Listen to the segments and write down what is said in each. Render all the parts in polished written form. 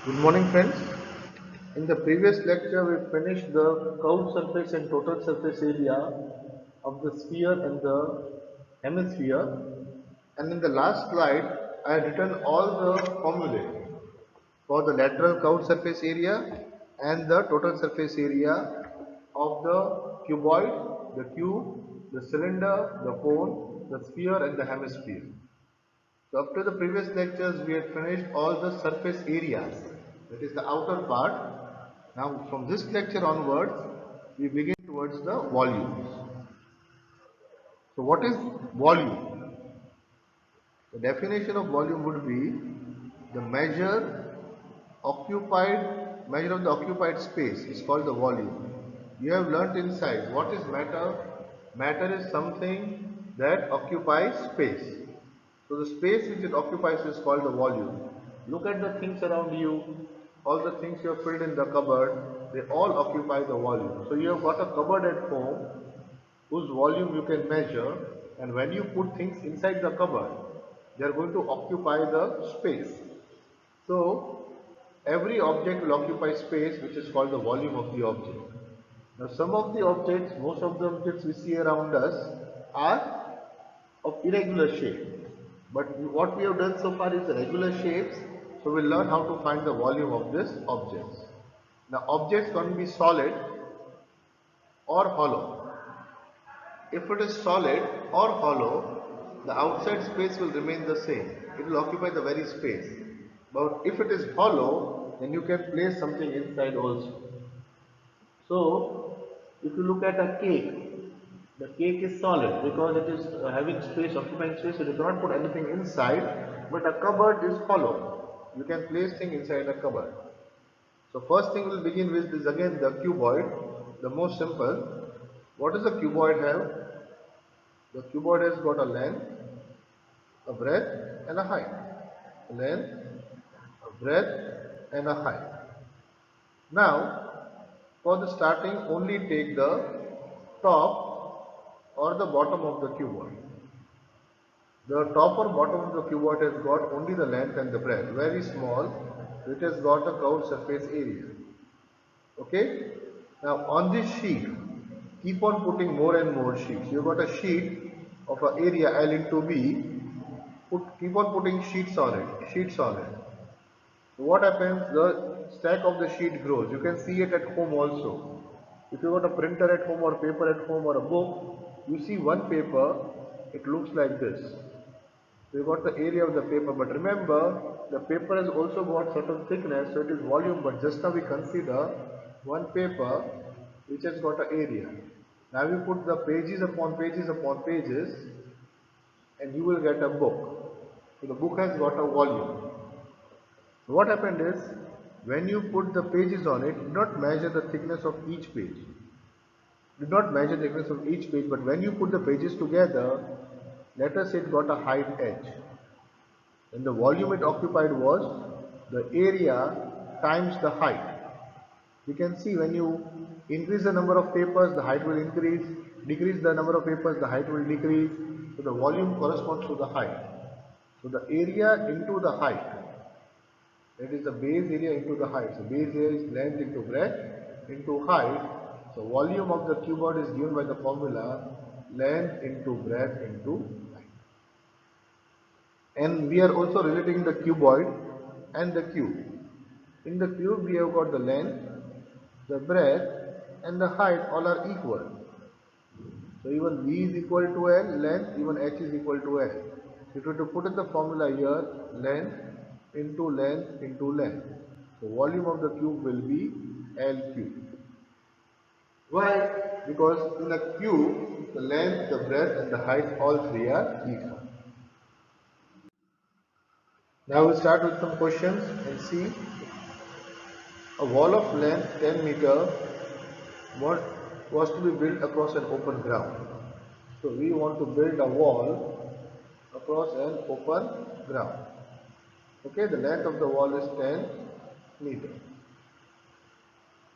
Good morning, friends. In the previous lecture, we finished the curved surface and total surface area of the sphere and the hemisphere. And in the last slide, I had written all the formulae for the lateral curved surface area and the total surface area of the cuboid, the cube, the cylinder, the cone, the sphere, and the hemisphere. So after the previous lectures, we had finished all the surface areas, that is the outer part. Now from this lecture onwards, we begin towards the volumes. So what is volume? The definition of volume would be the measure of the occupied space is called the volume. You have learnt inside what is matter. Matter is something that occupies space. So the space which it occupies is called the volume. Look at the things around you, all the things you have filled in the cupboard, they all occupy the volume. So you have got a cupboard at home whose volume you can measure, and when you put things inside the cupboard, they are going to occupy the space. So every object will occupy space which is called the volume of the object. Now some of the objects, most of the objects we see around us are of irregular shape. But what we have done so far is regular shapes, so we'll learn how to find the volume of these objects. Now objects can be solid or hollow. If it is solid or hollow, the outside space will remain the same. It will occupy the very space. But if it is hollow, then you can place something inside also. So, if you look at a cake, the cake is solid because it is having space, occupying space, so you cannot put anything inside, but a cupboard is hollow. You can place things inside a cupboard. So first thing we'll begin with is again the cuboid, the most simple. What does the cuboid have? The cuboid has got a length, a breadth and a height. A length, a breadth and a height. Now, for the starting, only take the top or the bottom of the cuboid. The top or bottom of the cuboid has got only the length and the breadth, very small, which has got a curved surface area. Okay? Now on this sheet, keep on putting more and more sheets. You've got a sheet of an area L into B, keep on putting sheets on it. So what happens? The stack of the sheet grows. You can see it at home also. If you got a printer at home or paper at home or a book, you see one paper, it looks like this. So you got the area of the paper, but remember the paper has also got certain thickness, so it is volume, but just now we consider one paper which has got an area. Now you put the pages upon pages upon pages and you will get a book. So the book has got a volume. So what happened is, when you put the pages on it, do not measure the thickness of each page. Do not measure the thickness of each page, but when you put the pages together, let us say it got a height h. And the volume it occupied was the area times the height. You can see when you increase the number of papers, the height will increase, decrease the number of papers, the height will decrease. So the volume corresponds to the height. So the area into the height, that is the base area into the height. So base area is length into breadth into height. So volume of the cuboid is given by the formula length into breadth into height. And we are also relating the cuboid and the cube. In the cube we have got the length, the breadth and the height all are equal. So even V is equal to L, length, even H is equal to L. If you were to put in the formula here, length into length into length. So volume of the cube will be L cube. Why? Because in a cube, the length, the breadth and the height all three are equal. Now we start with some questions and see. A wall of length 10 meter was to be built across an open ground. So we want to build a wall across an open ground. Okay, the length of the wall is 10 meter.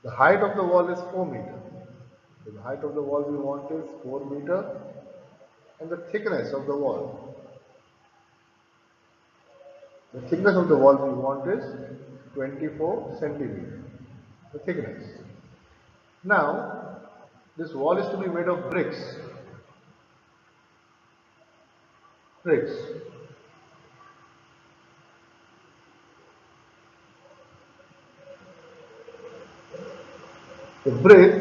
The height of the wall is 4 meter. So the height of the wall we want is 4 meter, and the thickness of the wall. The thickness of the wall we want is 24 centimeter, the thickness. Now, this wall is to be made of bricks. Bricks. The brick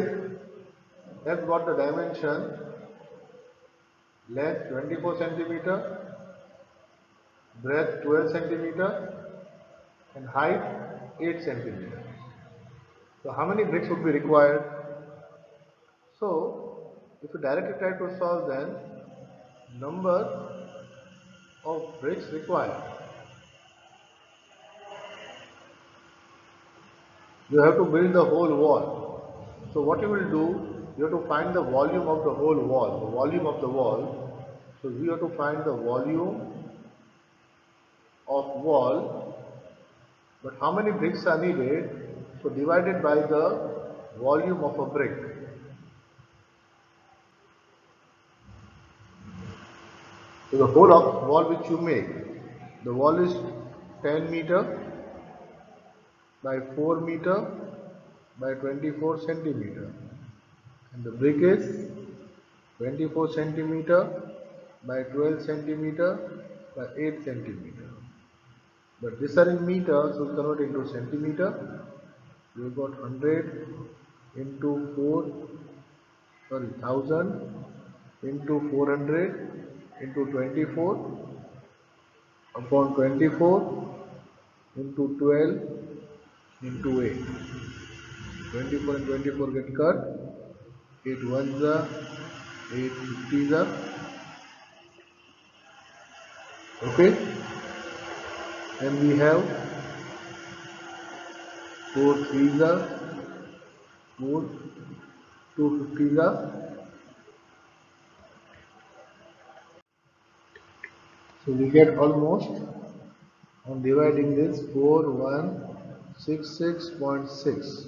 has got the dimension length 24 centimeter, breadth 12 centimeter, and height 8 centimeter. So how many bricks would be required? So if you directly try to solve, then number of bricks required, you have to build the whole wall. So what you will do, you have to find the volume of the whole wall, the volume of the wall. So we have to find the volume of wall, but how many bricks are needed? So divided by the volume of a brick. So the whole of wall which you make, the wall is 10 meter by 4 meter by 24 centimeter, and the brick is 24 centimeter by 12 centimeter by 8 centimeter. But these are in meters, so we convert into centimeter. We got 100 into 4, sorry, 1000 into 400 into 24 upon 24 into 12 into 8. 24 and 24 get cut. 8 ones are, 8 fifties are. Okay. And we have 4 threes are, 4, 2 fifties are. So we get almost, on dividing this, 4166.6.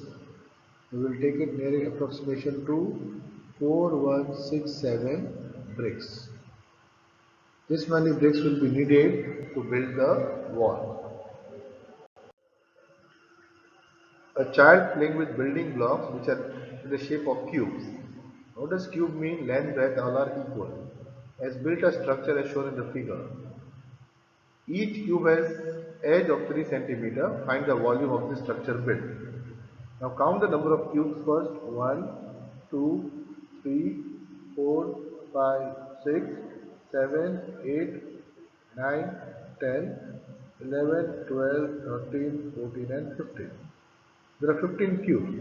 We will take it near approximation to 4167 bricks. This many bricks will be needed to build the wall. A child playing with building blocks which are in the shape of cubes. What does cube mean? Length, breadth, all are equal. Has built a structure as shown in the figure. Each cube has edge of 3 centimeter. Find the volume of the structure built. Now count the number of cubes first. 1, 2, 3, 4, 5, 6, 7, 8, 9, 10, 11, 12, 13, 14 and 15. There are 15 cubes.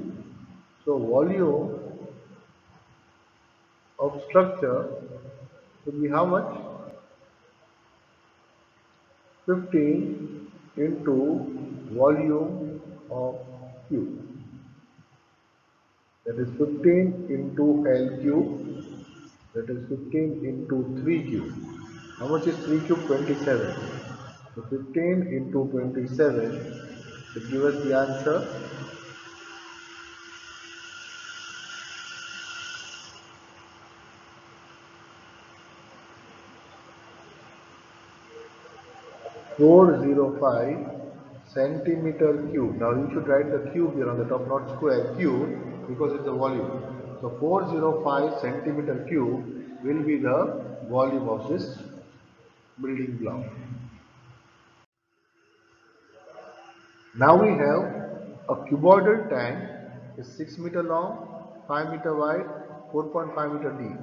So volume of structure would be how much? 15 into volume of cube. That is 15 into L cube. That is 15 into 3 cube. How much is 3 cube? 27. So 15 into 27 will give us the answer 405 centimeter cube. Now you should write the cube here on the top, not square, cube, because it's the volume. So 405 centimeter cube will be the volume of this building block. Now we have a cuboidal tank is 6 meter long, 5 meter wide, 4.5 meter deep.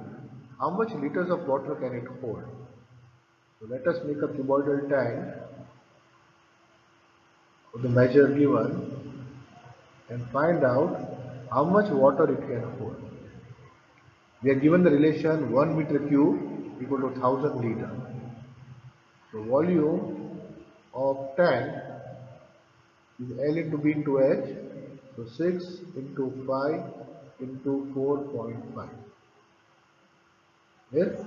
How much liters of water can it hold? So let us make a cuboidal tank of the measure given and find out how much water it can hold. We are given the relation 1 meter cube equal to 1000 liter. So volume of tank is L into B into H. So 6 into 5 into 4.5. Yes?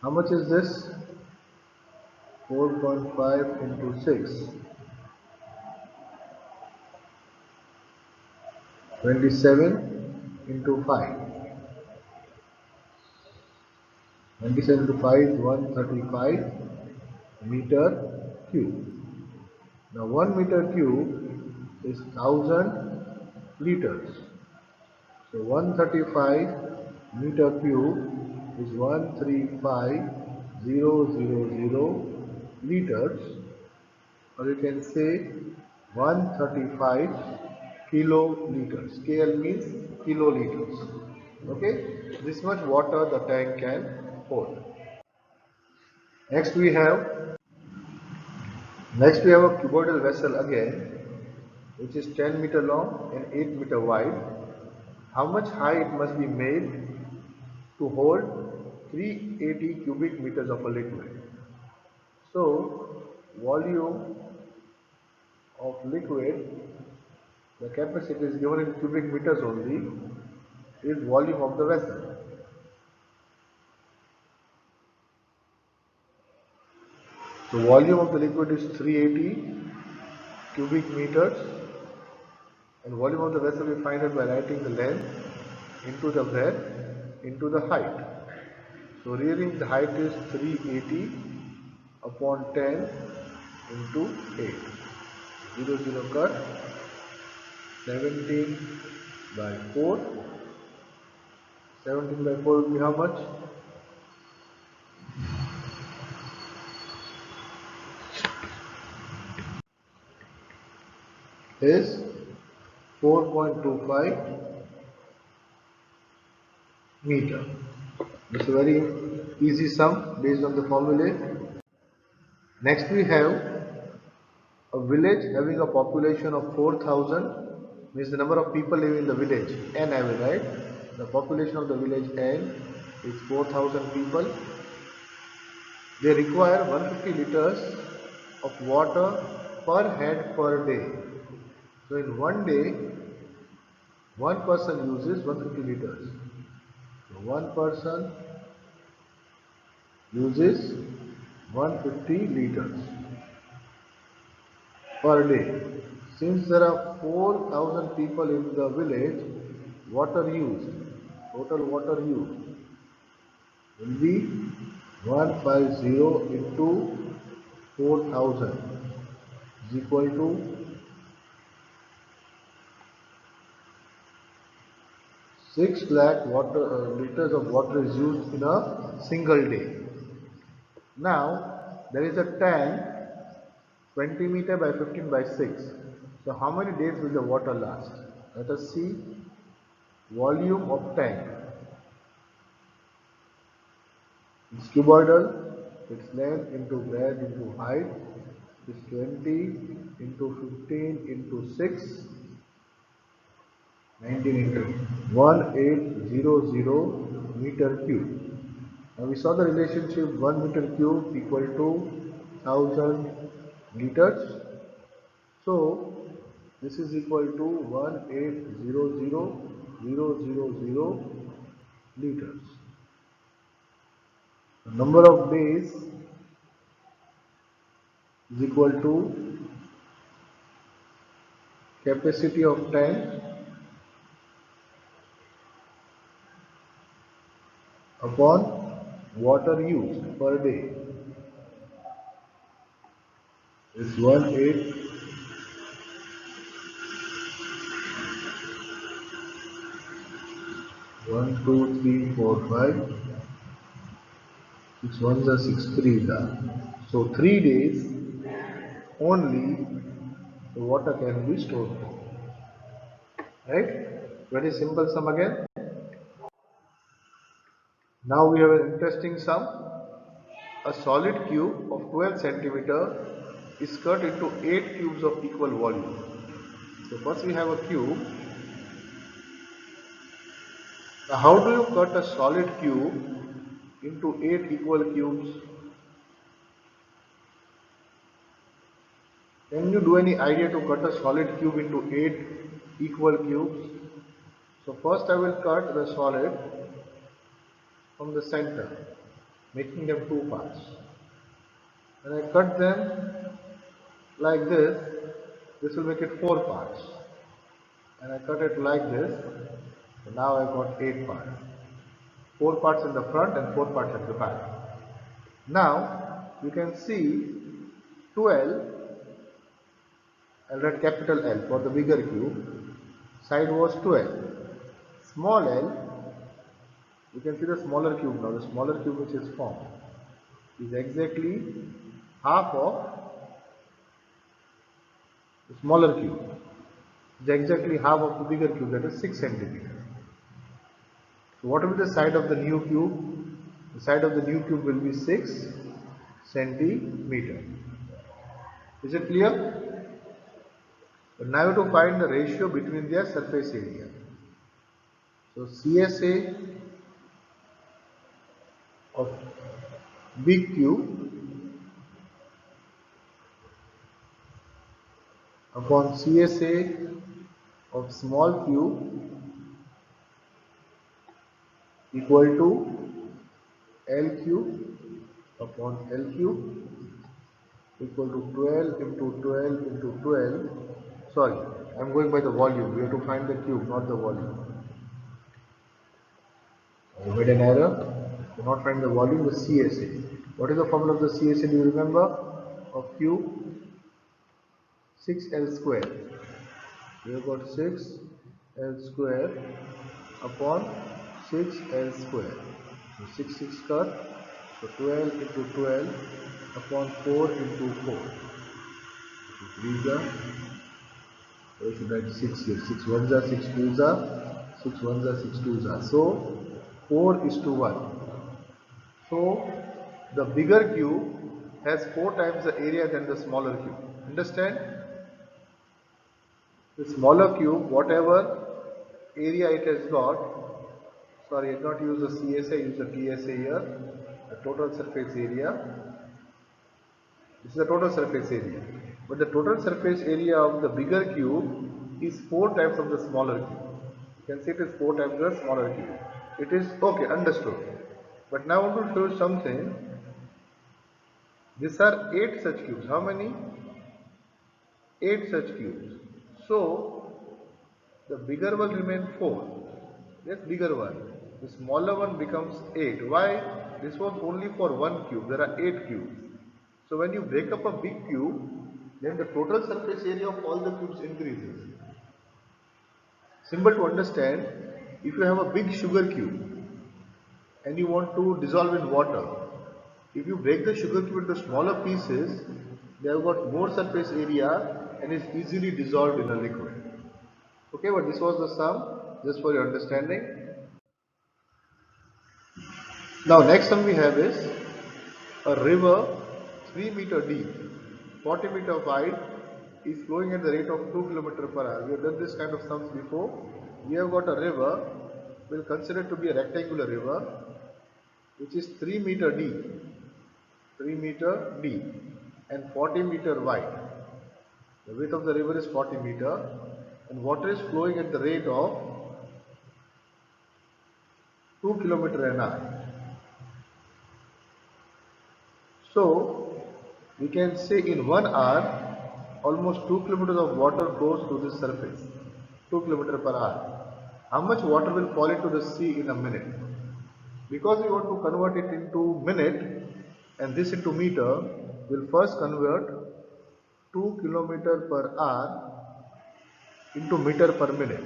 How much is this? 4.5 into 6. 27 into 5. 27 into 5 is 135 meter cube. Now 1 meter cube is 1000 liters. So 135 meter cube is 135,000 liters, or you can say 135 kiloliters. KL means kiloliters. Okay, this much water the tank can hold. Next we have a cuboidal vessel again, which is 10 meter long and 8 meter wide. How much high it must be made to hold 380 cubic meters of a liquid? So, volume of liquid, the capacity is given in cubic meters only, is volume of the vessel. So, volume of the liquid is 380 cubic meters, and volume of the vessel we find it by writing the length into the breadth into the height. So, really the height is 380 upon 10 into 8. 0 cut, 17 by 4. 17 by 4 will be how much? Is 4.25 meter. It's a very easy sum based on the formulae. Next we have a village having a population of 4,000, means the number of people living in the village, N I will write. The population of the village N is 4,000 people. They require 150 liters of water per head per day. So in one day, one person uses 150 liters. So one person uses 150 liters per day. Since there are 4,000 people in the village, water used, total water used will be 150 into 4,000 is equal to 6 lakh liters of water is used in a single day. Now there is a tank 20 meter by 15 by 6. So how many days will the water last? Let us see. Volume of tank. It's cuboidal. Its length into breadth into height is 20 into 15 into 6. 19 into 1800 meter cube. Now we saw the relationship 1 meter cube equal to 1000 liters. So this is equal to 1800,000 liters. The number of days is equal to capacity of tank upon water used per day is 18 1 2 3 4 5 6 1 6 3 da. So 3 days only the water can be stored for. Right? Very simple sum again. Now we have an interesting sum. A solid cube of 12 centimeter is cut into 8 cubes of equal volume. So first we have a cube. Now how do you cut a solid cube into 8 equal cubes? Can you do any idea to cut a solid cube into 8 equal cubes? So first I will cut the solid from the center, making them 2 parts. When I cut them like this will make it 4 parts. And I cut it like this, so now I got 8 parts. 4 parts in the front and 4 parts at the back. Now you can see 12 I'll write capital L for the bigger cube. Side was 12. Small l, you can see the smaller cube now. The smaller cube which is formed is exactly half of the smaller cube. It's exactly half of the bigger cube, that is 6 centimeters. So what will be the side of the new cube? The side of the new cube will be 6 centimeter. Is it clear? But now you have to find the ratio between their surface area. So CSA of big cube upon CSA of small cube equal to L cube upon L cube equal to 12 into 12 into 12. Sorry, I am going by the volume. We have to find the cube, not the volume. I made an error. Do not find the volume, the CSA. What is the formula of the CSA? Do you remember? Of cube 6L square. We have got 6L square upon 6L square. So 6 cut. So 12 into 12 upon 4 into 4. So 3 are, we should write 6 here. 6 ones are, 6 twos are, 6 ones are, 6 twos are. So 4 is to 1. So the bigger cube has 4 times the area than the smaller cube. Understand? The smaller cube, whatever area it has got, sorry, I did not use the CSA, use the TSA here, the total surface area. This is the total surface area. But the total surface area of the bigger cube is 4 times of the smaller cube. You can see it is 4 times the smaller cube. It is okay, understood. But now I want to show you something. These are 8 such cubes. How many? 8 such cubes. So the bigger one remains 4. Yes, bigger one. The smaller one becomes 8. Why? This was only for one cube. There are 8 cubes. So when you break up a big cube, then the total surface area of all the cubes increases. Simple to understand. If you have a big sugar cube and you want to dissolve in water, if you break the sugar cube into smaller pieces, they have got more surface area and is easily dissolved in a liquid. Okay, but this was the sum, just for your understanding. Now next sum we have is a river 3 meter deep, 40 meter wide, is flowing at the rate of 2 km per hour. We have done this kind of sums before. We have got a river, we will consider to be a rectangular river, which is 3 meter deep, 3 meter deep and 40 meter wide. The width of the river is 40 meter and water is flowing at the rate of 2 km an hour. So we can say in 1 hour almost 2 kilometers of water flows through this surface, 2 km per hour. How much water will fall into the sea in a minute? Because we want to convert it into minute and this into meter, we'll first convert 2 km per hour into meter per minute.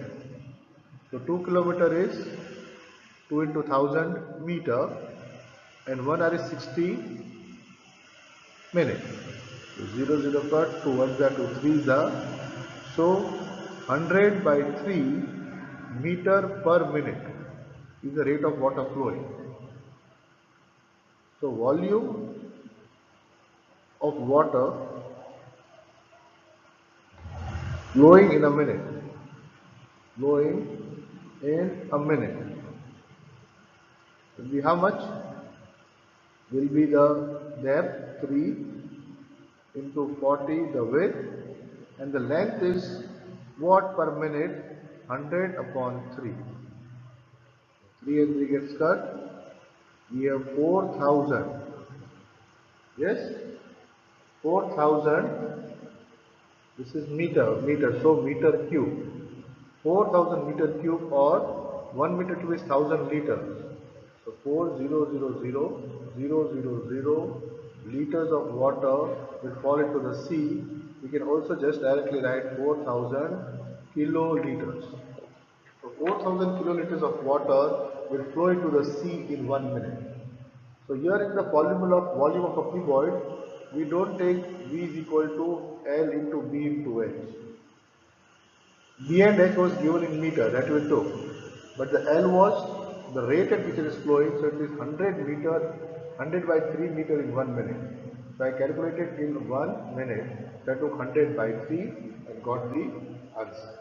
So 2 km is 2 into 1000 meter and 1 hour is 60 minutes. So 0 0 cut, 2 1s are 2 3s are. So 100 by 3 meter per minute is the rate of water flowing. So volume of water flowing in a minute, flowing in a minute will be how much? Will be the depth 3 into 40 the width and the length is what per minute? 100 upon 3. 3 and 3 gets cut. We have 4000. Yes? 4000. This is meter. So meter cube. 4000 meter cube or 1 meter cube is 1000 liters. So 4,000,000 liters of water will fall into the sea we can also just directly write 4000 kiloliters. So 4000 kiloliters of water will flow into the sea in 1 minute. So here in the polynomial of volume of a cuboid, we don't take V is equal to L into B into H. B and H was given in meter, that we took. But the L was the rate at which it is flowing, so it is 100 meter, 100 by 3 meter in 1 minute. So I calculated in 1 minute, so I took 100 by 3 and got the answer.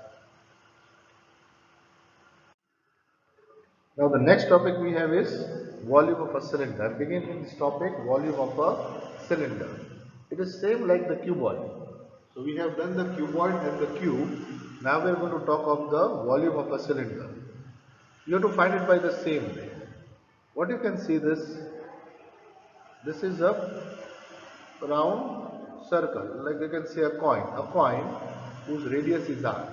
Now the next topic we have is volume of a cylinder. I begin in this topic, volume of a cylinder. It is same like the cuboid. So we have done the cuboid and the cube. Now we are going to talk of the volume of a cylinder. You have to find it by the same way. What you can see this is a round circle, like you can see a coin whose radius is r.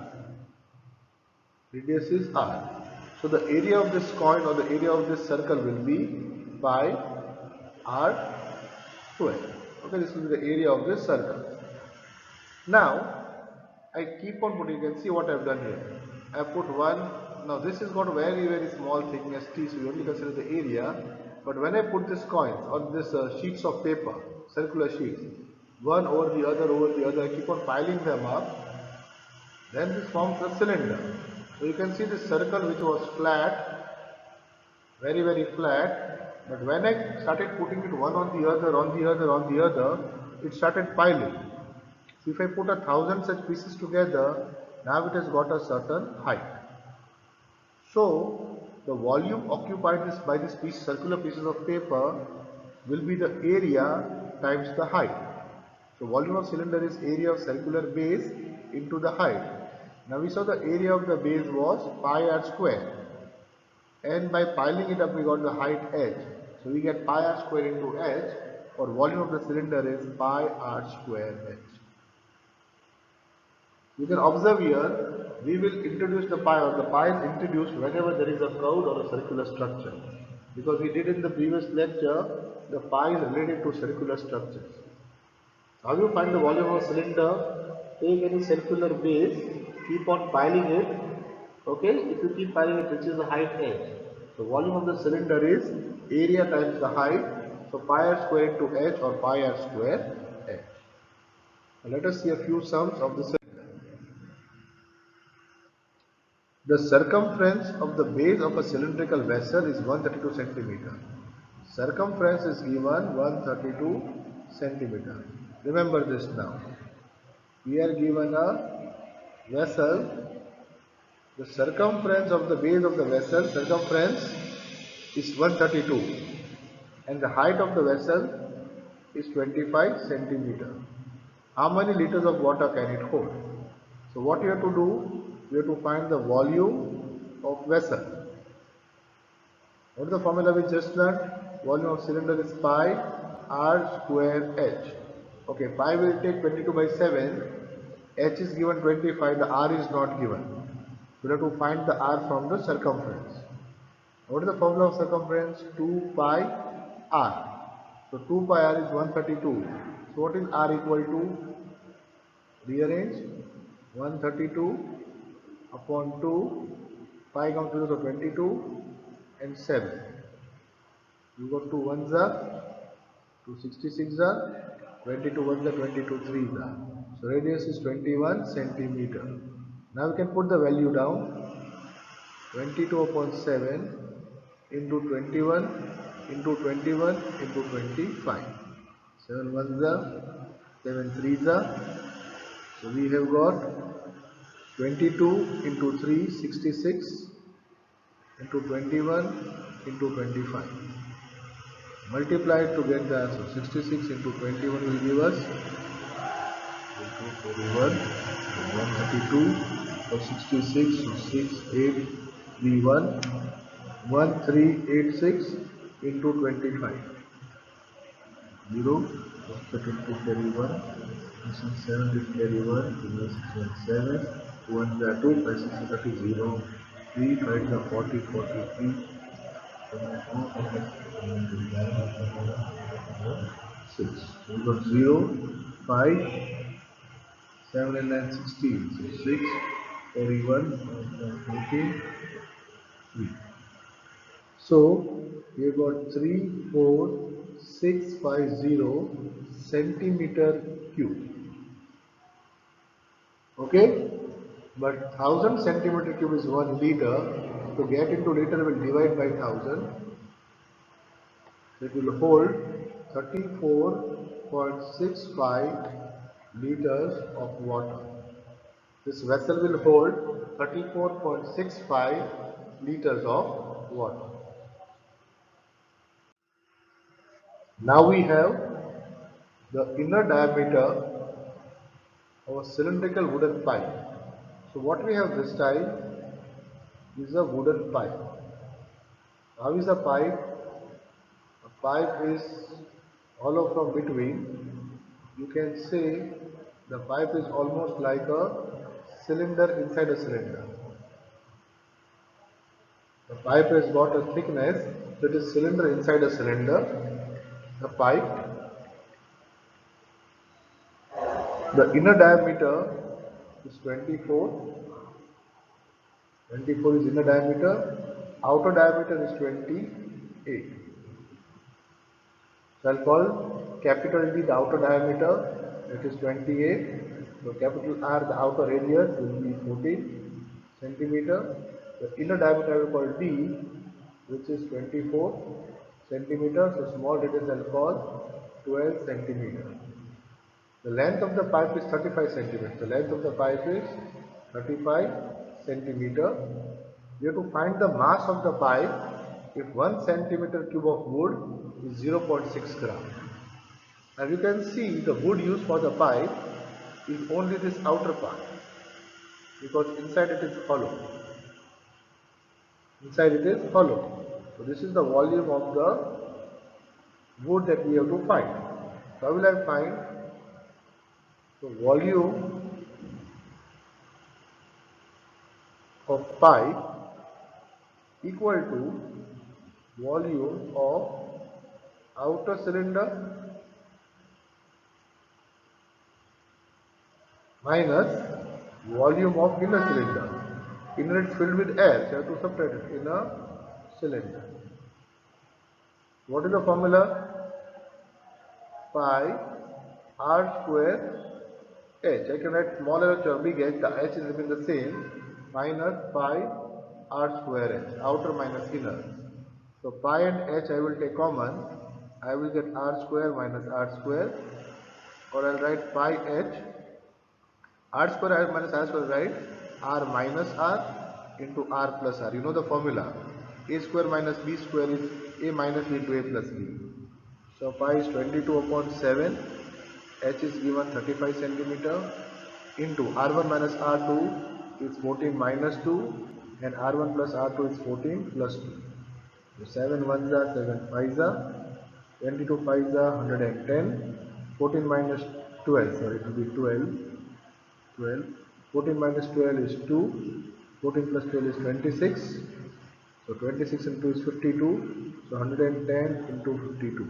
Radius is r. So the area of this coin or the area of this circle will be pi r square. Okay, this will be the area of this circle. Now I keep on putting, you can see what I have done here. I have put one, now this has got very small thickness t, so we only consider the area. But when I put these coins on this sheets of paper, circular sheets, one over the other, I keep on piling them up, then this forms a cylinder. So you can see this circle which was flat, very flat, but when I started putting it one on the other, it started piling. So if I put 1,000 such pieces together, now it has got a certain height. So the volume occupied by this circular pieces of paper will be the area times the height. So volume of cylinder is area of circular base into the height. Now we saw the area of the base was pi r square, and by piling it up we got the height h. So we get pi r square into h, or volume of the cylinder is pi r square h. You can observe here, we will introduce the pi, or the pi is introduced whenever there is a curved or a circular structure. Because we did in the previous lecture, the pi is related to circular structures. How do you find the volume of a cylinder? Take any circular base, keep on piling it. Okay, if you keep piling it, which is the height h. So volume of the cylinder is area times the height. So pi r square into h, or pi r square h. Now let us see a few sums of the cylinder. The circumference of the base of a cylindrical vessel is 132 centimeter. Circumference is given 132 centimeter. Remember this now. We are given a vessel. The circumference of the base of the vessel, circumference is 132, and the height of the vessel is 25 centimeter. How many liters of water can it hold? So what you have to do, you have to find the volume of vessel. What is the formula we just learned? Volume of cylinder is pi r square h. Okay, pi will take 22 by 7, h is given 25, the r is not given. We have to find the r from the circumference. What is the formula of circumference? 2 pi r. So 2 pi r is 132. So what is r equal to? Rearrange 132 upon 2, pi comes to 22 and 7. You got 2 ones are 266 are 22 ones are 22 threes are. So radius is 21 centimeter. Now we can put the value down. 22 upon 7 into 21 into 21 into 25. 7 ones are 7 threes are. So we have got 22 into 3, 66 into 21 into 25. Multiply it to get the answer. 66 into 21 will give us 41, 132, or 66, so 6831, 1386 into 25. 0, second to carry 1, 7 to carry 1, 7, 1 the 2, 5, 6, 30, 0, 3, 5 the 40, 43, 6. So we got 0, 5, 7 and 9, 16. So 6, 41, 14, 3. So we got 34650 centimeter cube. Okay? But 1000 centimeter cube is 1 liter. To get into liter, we'll divide by 1000. It will hold 34.65 liters of water. This vessel will hold 34.65 liters of water. Now we have the inner diameter of a cylindrical wooden pipe. So what we have this time is a wooden pipe. How is a pipe? A pipe is hollow from between. You can say the pipe is almost like a cylinder inside a cylinder. The pipe has got a thickness that is cylinder inside a cylinder. The pipe, the inner diameter is 24. 24 is inner diameter. Outer diameter is 28. So I'll call capital D the outer diameter, it is 28. So capital R the outer radius will be 14 centimeter. The inner diameter I will call D, which is 24 centimeter. So small radius I'll call 12 centimeter. The length of the pipe is 35 centimeters. The length of the pipe is 35 centimeter. We have to find the mass of the pipe if 1 centimeter cube of wood is 0.6 gram. Now you can see the wood used for the pipe is only this outer part because inside it is hollow. Inside it is hollow. So this is the volume of the wood that we have to find. So how will I find the volume of pipe equal to volume of outer cylinder minus volume of inner cylinder. Inner is filled with air, so you have to separate it in a cylinder. What is the formula? Pi r square h. I can write small h or big h, the h is remain the same, minus pi r square h, outer minus inner. So pi and h I will take common. I will get r square minus r square, or I'll write pi h. R square minus r square, right? R minus r into r plus r. You know the formula. A square minus b square is a minus b into a plus b. So pi is 22 upon 7. H is given 35 centimeter into R1 minus R2 is 14 minus 2 and R1 plus R2 is 14 plus 2. So 7 ones are 7 5s are 22 5s are 110. 14 minus 12, sorry, it will be 12. 12. 14 minus 12 is 2. 14 plus 12 is 26. So 26 into is 52. So 110 into 52.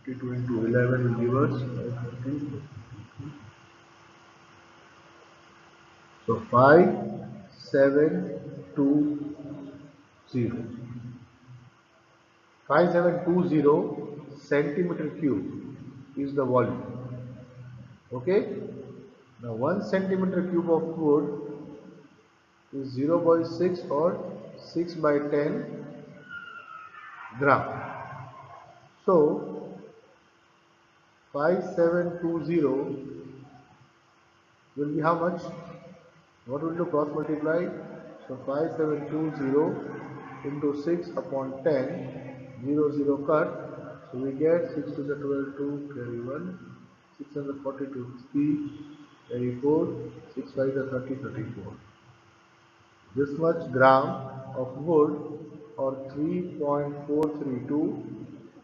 52 into 11 will give us 550. So 5720. 5720 centimeter cube is the volume. Okay. Now 1 centimeter cube of wood is 0.6 or 6 by 10 gram. So 5720 will be how much? What will do cross multiply? So 5720 into 6 upon 10, 0 0 cut. So we get 6 to the 12 2 carry 1, 642 60 carry 4, 6 5 the 30 34. This much gram of wood or 3.432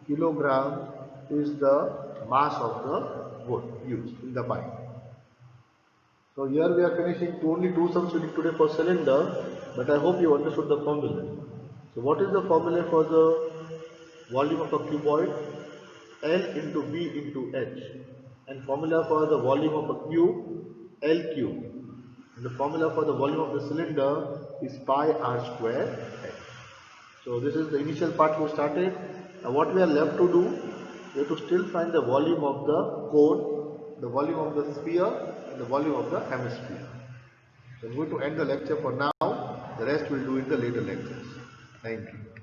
kilogram is the mass of the wood used in the pipe. So here we are finishing only two sums we did today for cylinder, but I hope you understood the formula. So what is the formula for the volume of a cuboid? L into B into H. And formula for the volume of a cube, L cube. And the formula for the volume of the cylinder is pi r square L. So this is the initial part we started. Now what we are left to do, we have to still find the volume of the cone, the volume of the sphere, and the volume of the hemisphere. So I'm going to end the lecture for now. The rest we'll do in the later lectures. Thank you.